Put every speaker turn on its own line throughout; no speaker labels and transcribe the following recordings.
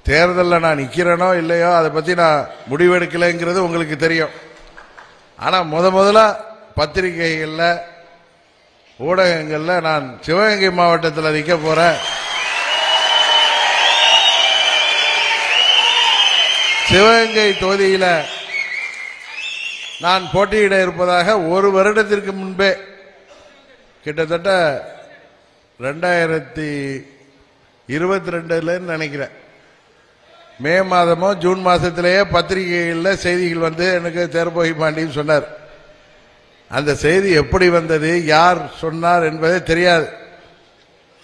தேர்தலில் நான் நிக்கிறேனோ இல்லையோ அதை பத்தி நான் முடிவெடுக்கலைங்கிறது உங்களுக்கு தெரியும். ஆனா முதல்ல பத்திரிகைகள்ல ஊடகங்கள்ல நான் சிவகங்கை மாவட்டத்தில் நிற்க போறேன், சிவகங்கை தொகுதியில நான் போட்டியிட இருப்பதாக ஒரு வருடத்திற்கு முன்பே கிட்டத்தட்ட 2022 நினைக்கிறேன் மே மாதமோ ஜூன் மாசத்திலேயே பத்திரிகைகளில் செய்திகள் வந்து எனக்கு தேர்போகி பாண்டியன் சொன்னார். அந்த செய்தி எப்படி வந்தது, யார் சொன்னார் என்பதே தெரியாது.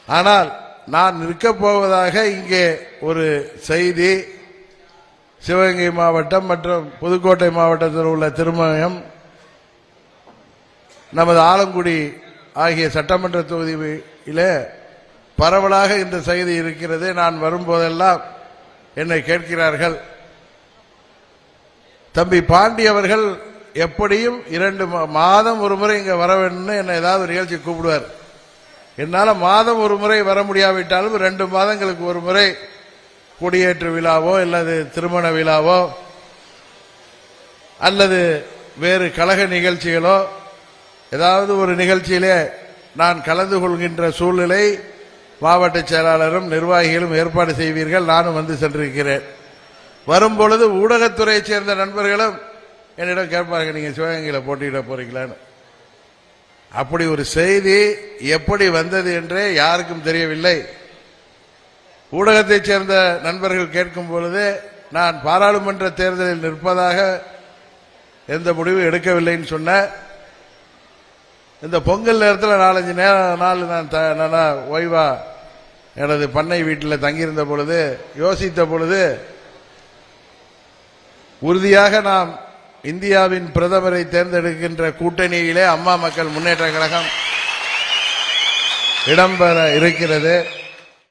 ஆனால் நான் நிற்கப் போவதாக இங்கே ஒரு செய்தி சிவகங்கை மாவட்டம் மற்றும் புதுக்கோட்டை மாவட்டத்தில் உள்ள திருமயம், நமது ஆலங்குடி ஆகிய சட்டமன்ற தொகுதியிலே பரவலாக இந்த செய்தி இருக்கிறது. நான் வரும்போதெல்லாம் என்னை கேட்கிறார்கள், தம்பி பாண்டி அவர்கள் எப்படியும் 2 மாதம் ஒரு முறை இங்க வர வேணும்னு என்ன ஏதாவது நிகழ்ச்சி கூப்பிடுவார். என்னால மாதம் ஒரு முறை வர முடியாவிட்டாலும் 2 மாதங்களுக்கு ஒரு முறை கொடியேற்று விழாவோ அல்லது திருமண விழாவோ அல்லது வேறு கழக நிகழ்ச்சிகளோ ஏதாவது ஒரு நிகழ்ச்சியிலே நான் கலந்து கொள்கின்ற சூழ்நிலை மாவட்ட செயலாளரும் நிர்வாகிகளும் ஏற்பாடு செய்வீர்கள். நானும் வந்து சென்றிருக்கிறேன். வரும்பொழுது ஊடகத்துறையை சேர்ந்த நண்பர்களும் என்னிடம் கேட்பார்கள், நீங்க சிவகங்கையில் போட்டியிட போறீங்களான்னு. அப்படி ஒரு செய்தி எப்படி வந்தது என்றே யாருக்கும் தெரியவில்லை. ஊடகத்தை சேர்ந்த நண்பர்கள் கேட்கும் பொழுது நான் பாராளுமன்ற தேர்தலில் நிற்பதாக எந்த முடிவு எடுக்கவில்லைன்னு சொன்ன. இந்த பொங்கல் நேரத்தில் 4-5 நாள் நான் ஓய்வா எனது பண்ணை வீட்டில் தங்கியிருந்த பொழுது யோசித்த பொழுது உறுதியாக நாம் இந்தியாவின் பிரதமரை தேர்ந்தெடுக்கின்ற கூட்டணியிலே அம்மா மக்கள் முன்னேற்ற கழகம் இடம்பெற இருக்கிறது.